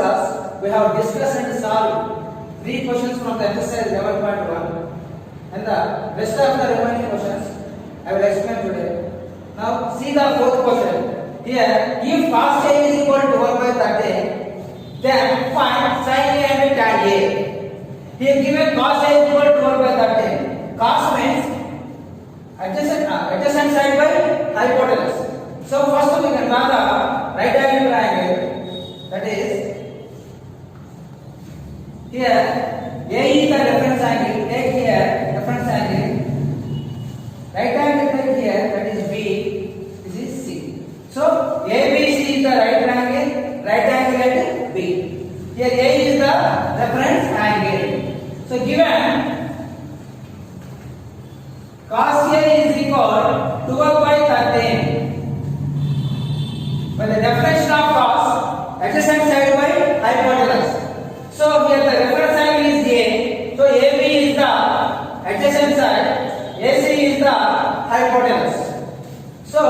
class, we have discussed and solved 3 questions from the exercise 11.1, and the rest of the remaining questions I will explain today. Now, see the fourth question. Here, if cos A is equal to 1 by 13, then find sin A and tan A. Here, given cos A is equal to 1 by 13, cos means adjacent side by hypotenuse. So, first we can draw the right angle triangle. That is, here A is the reference angle. Take here reference angle. Right angle take here. That is B. This is C. So ABC is the right triangle. Right angle at B. Here A is the reference angle. So given cos A is equal to 12 by 13. By the definition of cos, adjacent side by hypotenuse. So here the reference angle is A. So AB is the adjacent side. AC is the hypotenuse. So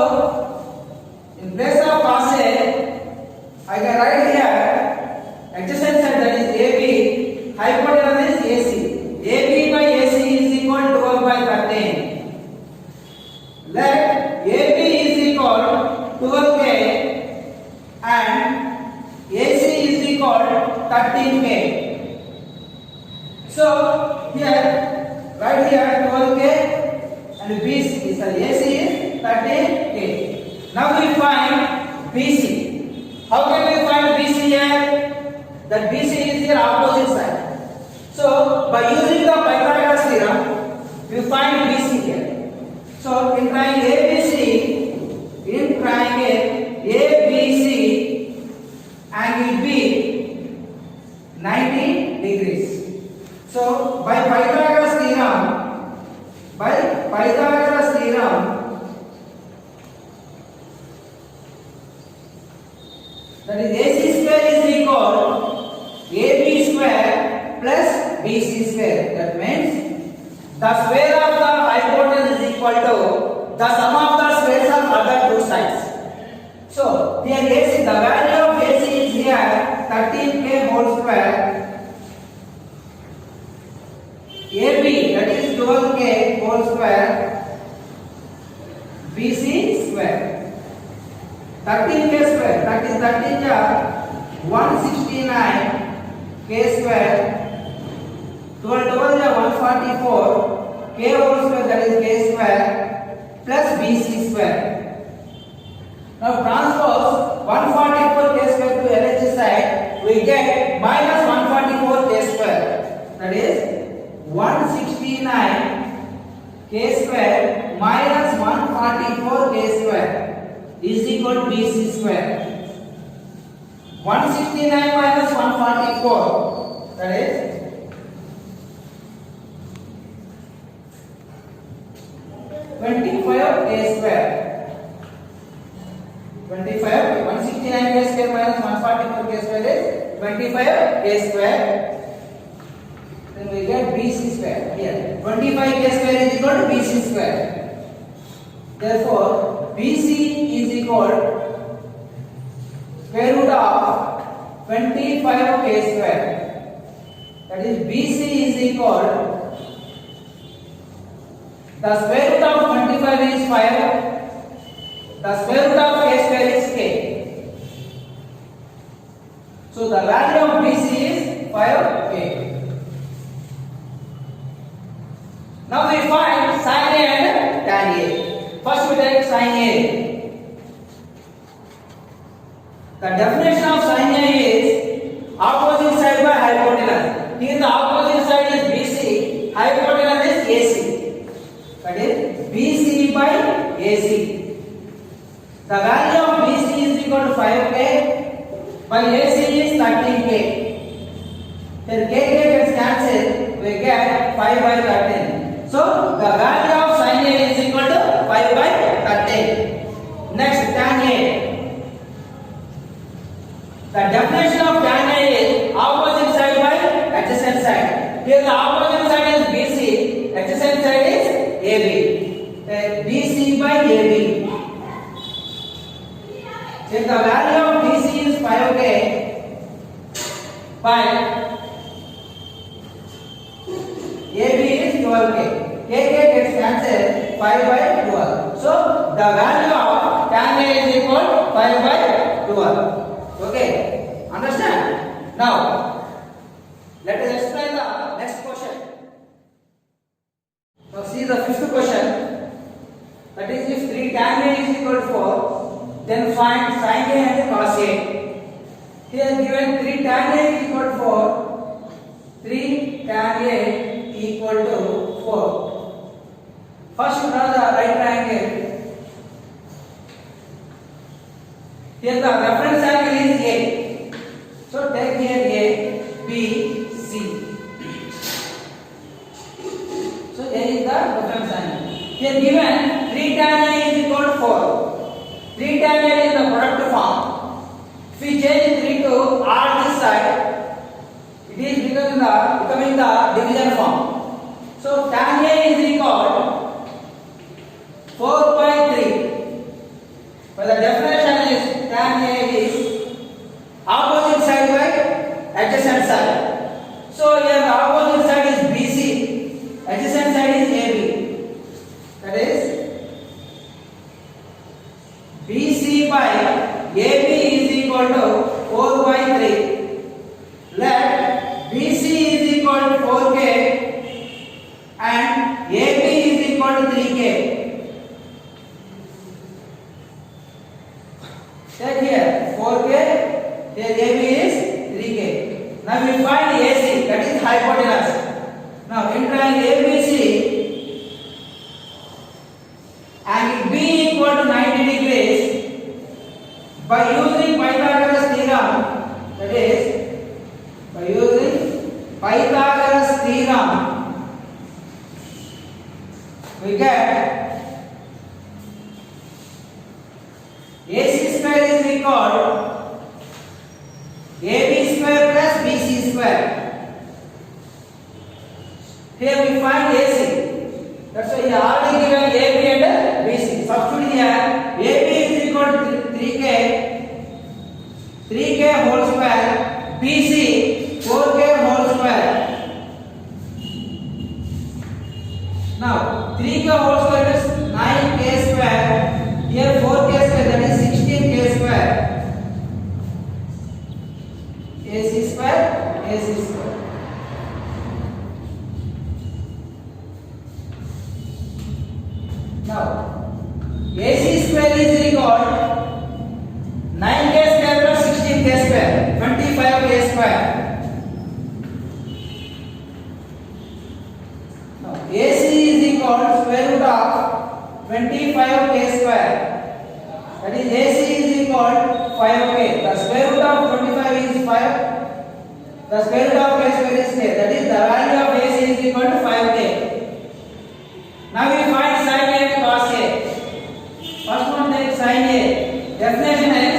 in place of cos A, I can write here adjacent side, that is AB. Hypotenuse is AC. AB by AC is equal to 12 by 13. Let AB is equal to 12K and AC is equal to 13K. So here, right here 12K and BC, sorry, AC is 13K. Now we find BC. How can we find BC here? That BC is here opposite side. So by using the Pythagoras theorem, we find BC here. So in triangle ABC, angle B 90 degrees. So by Pythagoras theorem, that is AC square is equal AB square plus BC square. That means the square of the hypotenuse is equal to the sum of the squares of other two sides. So here AC, the value of AC is here 13K whole square. AB, that is 12K whole square. BC square. 13K square, that is 13 169 K square. 12 144 K whole square, that is K square plus BC square. Now transpose 144 K square to LHS side, we get minus 144 K square. That is 169 K square minus 144 K square is equal to BC square. 169 minus 144, that is 25 K square. 25, 169 K square minus 144 K square is 25 K square. Then we get BC square here. 25 K square is equal to BC square. Therefore, BC is equal square root of 25 K square. That is BC is equal, the square root of 25 is 5. The square root of K square is K. So the value of BC is 5K. Now we find sin A and tan A. First we take sin A. The definition of sin A is opposite side by hypotenuse. Here the opposite side is BC, hypotenuse is AC. That is BC by AC. The value of BC is equal to 5K by AC is 13K. Here K gets cancelled, we get 5 by 13. So the value of sin A is equal to 5 by 13. Next, tan A. The definition of tan A is opposite side by adjacent side. Here the opposite side is BC, adjacent side is AB. BC by AB. If the value of BC is 5K, by AB is 12k. Kk gets cancelled 5 by 12. So the value of tan A is equal 5 by 12. Okay, understand? Now let us explain the next question. Now see the fifth question. That is, if 3 tan A is equal to 4, then find sin A and cos A. Here given 3 tan A is equal to 4, 3 tan A equal to 4. First draw the right triangle. Here the reference angle is A. So take here A, B, C. So A is the reference angle. Here given 3 tan A is equal to 4. 3 tan A is the product form. If we change 3 to R this side, it is becoming the division form. So tan A is equal 4 by 3. But the definition is tan A is opposite side by adjacent side. So here the opposite side is BC, adjacent side is AB. That is BC by AB is equal to 4 by 3. Let BC is equal to 4k and AB is equal to 3k. Take here 4k, here AB is 3k. Now we find AC, that is hypotenuse. Now in triangle ABC, angle B equal to 90 degrees. By using Pythagoras theorem, that is, by using Pythagoras theorem, we get AC square is equal AB square plus BC square. Here we find AC. That's why here already given AB and BC. Substitute here. AB is equal to 3k whole square. BC 4k whole square. Now 3k whole square is 9k square. Here 4k square, that is 16k square. AC square, AC square. Now AC square is equal 9k square plus 16k square, 25k square. Now AC is equal to square root of 25k square. That is AC is equal to 5k. The square root of 25 is 5. The square root of k square is k. That is the value of AC is equal to 5k. Now we find sin A and cos A. First one take sin A. Definition is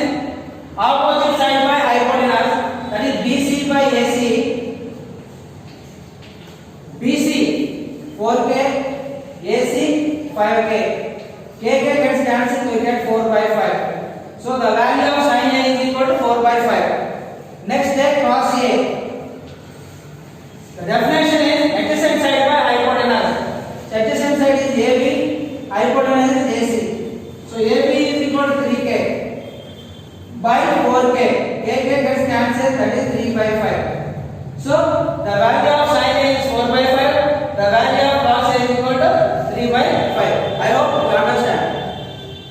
opposite side by hypotenuse. That is BC by AC. BC 4k, AC 5k. Kk gets cancelled, we get 4 by 5. So the value of sin A is equal to 4 by 5. Next take cos A. The definition is adjacent side by hypotenuse. So adjacent side is AB, hypotenuse is AC. So AB is equal to 3k by 4k. Kk gets cancelled, that is 3 by 5. So the value of sin A is 4 by 5. The value of cos A is equal to 3 by 5. I hope you understand.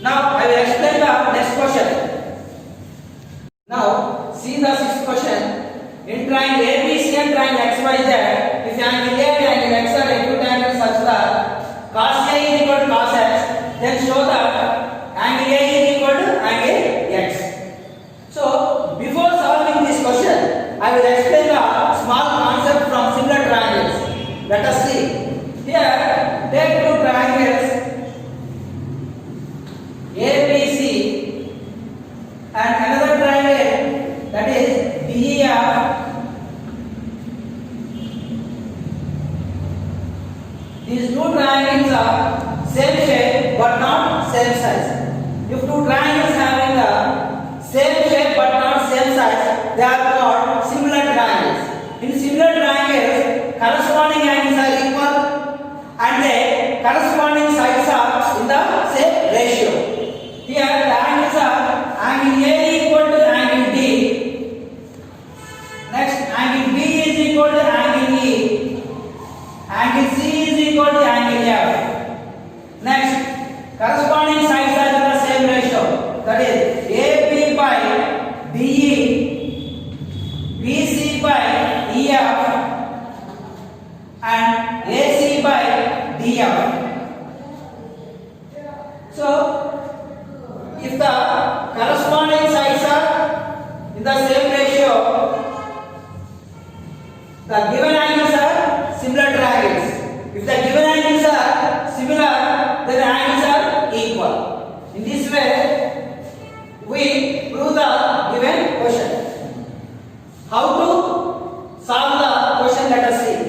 Now I will explain the next question. Now see the sixth question. In triangle ABC and triangle XYZ, if angle A and angle X are acute angles such that cos A is equal to cos X, then show that angle A is equal to angle X. So before solving this question, I will explain the small concept from similar triangles. Let us see. Here, take two triangles ABC and another triangle, that is DEF. These two triangles are same shape but not same size. If two triangles having the same shape but not same size, they are called similar triangles. corresponding angles are equal and the corresponding sides are in the same ratio. Here the angles are angle A equal to angle D. Next angle B is equal to angle E. Angle C is equal to angle F. Next corresponding sides are in the same ratio. That is AB by DE, BC by EF and AC by DF. So if the corresponding sides are in the same ratio, the given angles are similar triangles. If the given angles are similar, then the angles are equal. In this way, we prove the given question. How to solve the question? Let us see.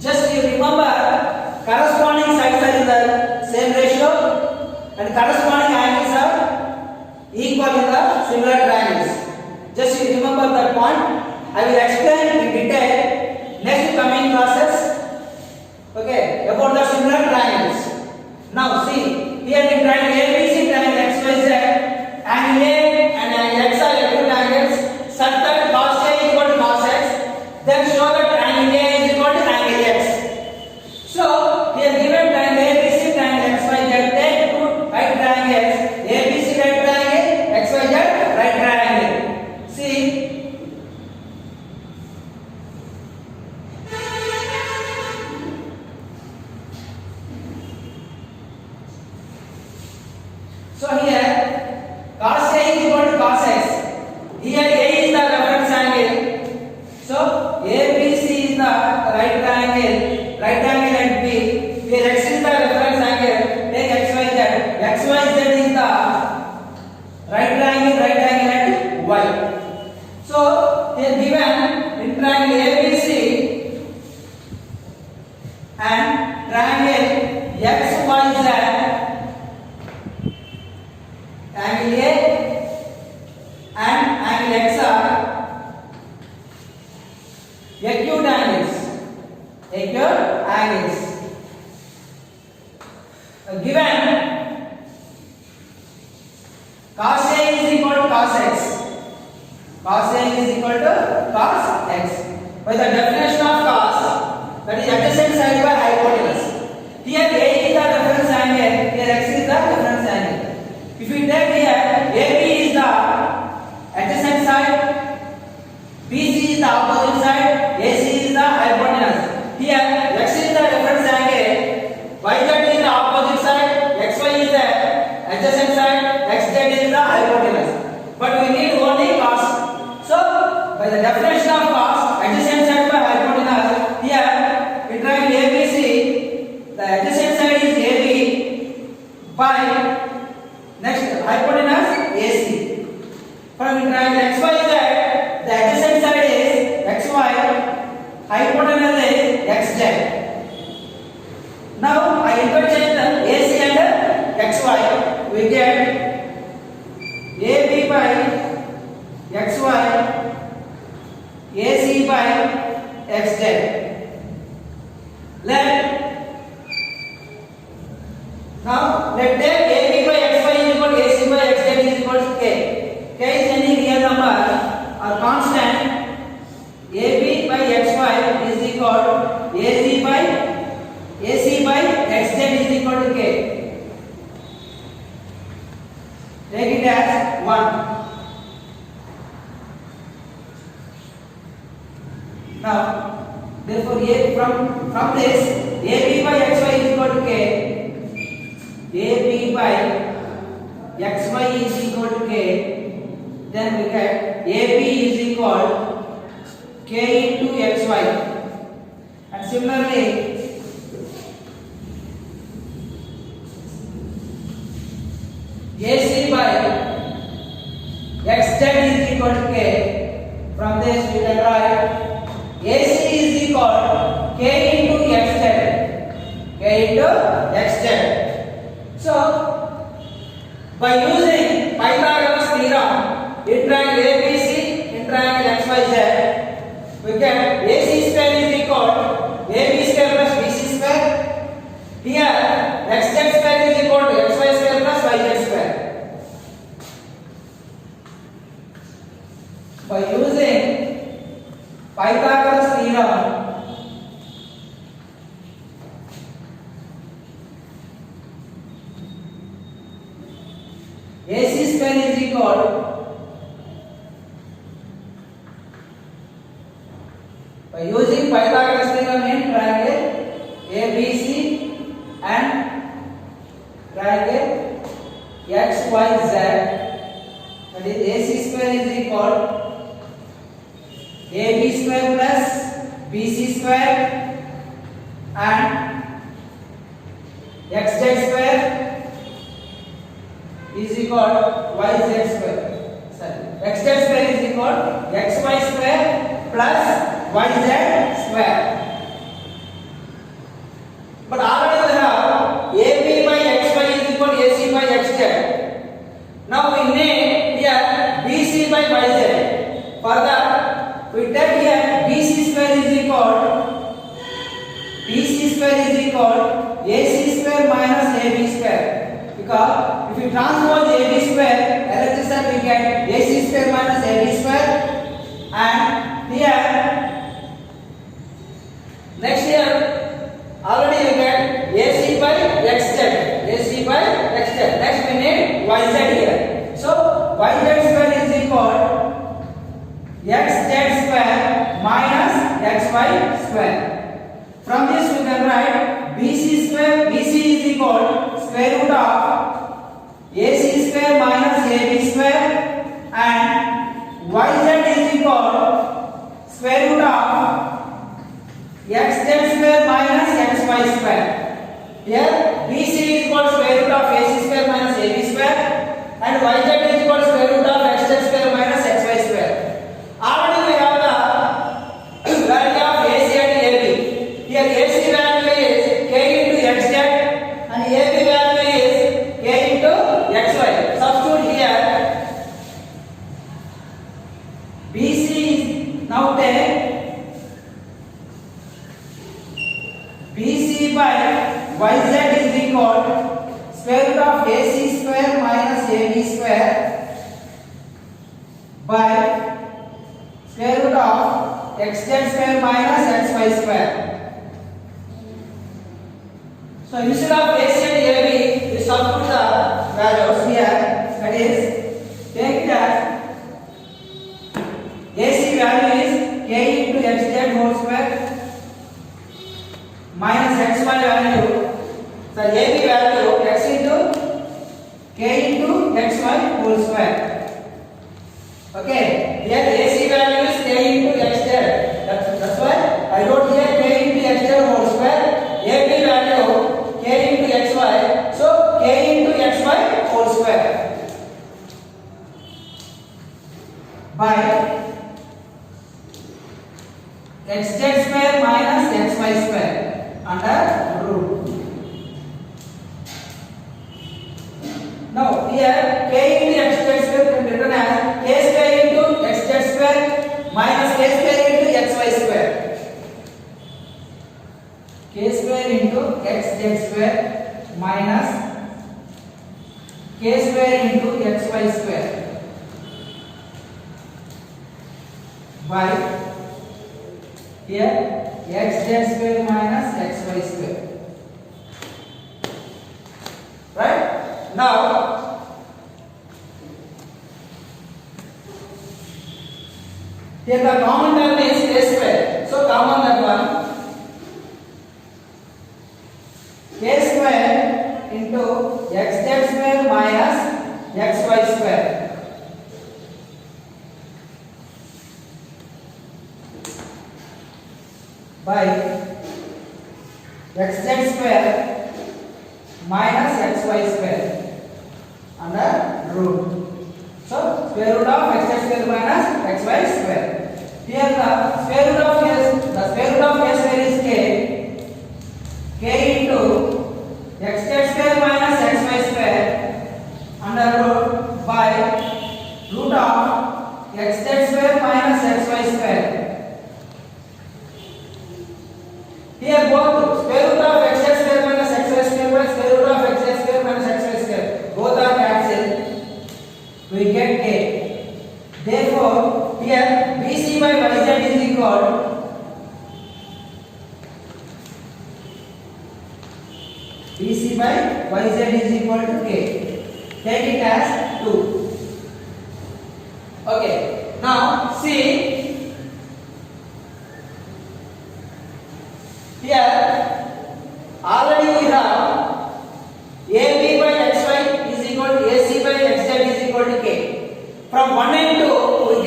Just you remember, corresponding sides are in the same ratio and corresponding angles are equal in the similar triangles. Just you remember that point. I will explain in detail next coming classes. Okay, about the similar triangles. Now see, here in triangle ABC, triangle XYZ, angle A and angle X are equal angles such that cos A is equal to cos X. Then show that angle A is equal to angle X. So here given triangle ABC, triangle XYZ, take two right triangles, ABC right triangle, XYZ right triangle. See, so here cos A is equal to cos X. Here A is the reference angle. So ABC is the right triangle and B. Here X is the reference angle. Take XYZ. XYZ is the right triangle and Y. So here given in triangle ABC and triangle XYZ, angle A and angle X are acute angles. Given cos A is equal to cos X. Cos A is equal to cos X. By the definition of cos, that is adjacent side by hypotenuse. Here A is the reference angle, here X is the reference angle. If we take here, AB is the adjacent side, BC is the opposite side, AC is the hypotenuse. Here X is the reference angle, YZ is the opposite side, XY is the adjacent side, XZ is the hypotenuse. But we need only cos. So by the definition of cos, adjacent side by hypotenuse, here in triangle ABC, the adjacent side is AB by next hypotenuse AC. From triangle XYZ, the adjacent side is XY, hypotenuse is XZ. Now I interchange the AC and XY. We get AB by XY, AC by XZ. Now let take AB by XY is equal to AC by XZ is equal to K. K is any real number or constant. AB by XY is equal to AC by XZ is equal to K. Take it as 1. Now therefore from this AB by XY is equal to K. AB by XY is equal to K. Then we get AB is equal K into XY. And similarly, AC by XZ is equal to K. From this we can write AC is equal to K into XZ. K into XZ. So by using Pythagoras theorem, in triangle get AC square is equal to AB square plus BC square. Here XZ square is equal to XY square plus YZ square. By using Pythagoras theorem, AC square is equal by using Pythagoras theorem in triangle ABC and triangle XYZ, that is AC square is equal AB square plus BC square and XZ square is equal YZ square. Sorry, XZ square is equal XY square plus YZ square. But already we have AB by XY is equal to AC by XZ. Now we name here BC by YZ. Further, we take here BC square is equal AC square minus AB square. Because if we transpose AB square, LHS side we get AC square minus AB square, and here next here already we get AC by XZ. Next we need YZ here. So YZ square is equal XZ square minus XY square. From this we can write BC square. BC is equal square root of AC square minus AB square, and YZ is equal square root of XZ square minus XY square. Here BC is equal square root of AC square minus AB square, and YZ is equal square root of XZ square minus XY square. Already we have the value of AC and AB. Here AC value is K into XZ and AB value is K into XY. Substitute here. BC is now take BC by YZ is equal square root of AC square minus AB square by square root of XZ square minus XY square. So instead of AC and AB, we substitute the values here. That is, take that AC value is K into XZ whole square minus XY value. So AB value X into K into XY whole square. Okay, here AC value is K into XZ. That's why I wrote here K into XZ whole square. AB value K into XY. So K into XY whole square by XZ square minus XY square under root. Now here K into XZ square can be written as K square into XZ square minus K square into XY square. K square into XZ square minus K square into XY square by here XZ square minus XY square. Right? Now here the common term is K square. So common that one. K square into XZ square minus XY square by XZ square minus XY square under root. So square root of XZ square minus XY square. Here the square root of K square is K into XZ square minus XY square under root by root of XZ square minus XY square. BC by YZ is equal to K. Take it as 2. Okay. Now see here already we have AB by XY is equal to AC by XZ is equal to K. From 1 and 2 we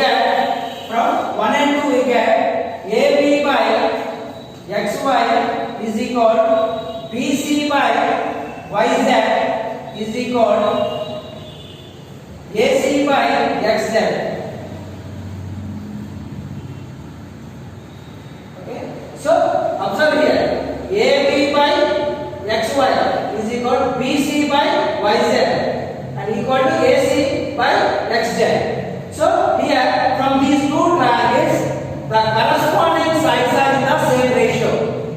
get AB by XY is equal to BC by YZ is equal to AC by XZ. Okay. So observe here, AB by XY is equal to BC by YZ and equal to AC by XZ. So here from these two triangles, the corresponding sides are in the same ratio.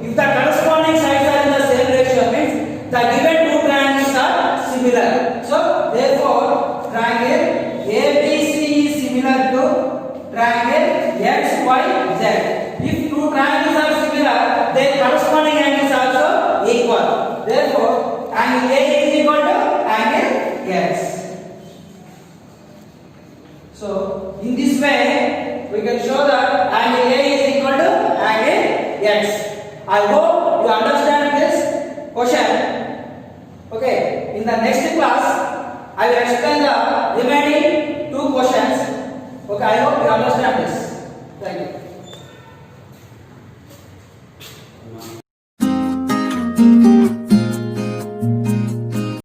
If the corresponding sides are in the same ratio, means the given two triangles are similar. So therefore, triangle ABC is similar to triangle XYZ. If two triangles are similar, their corresponding angles are also equal. Therefore, angle A is equal to angle X. So in this way, we can show that angle A is equal to angle X. I hope you understand this question. Okay, in the next class, I will explain the remaining two questions. Okay, I hope you understand this. Thank you.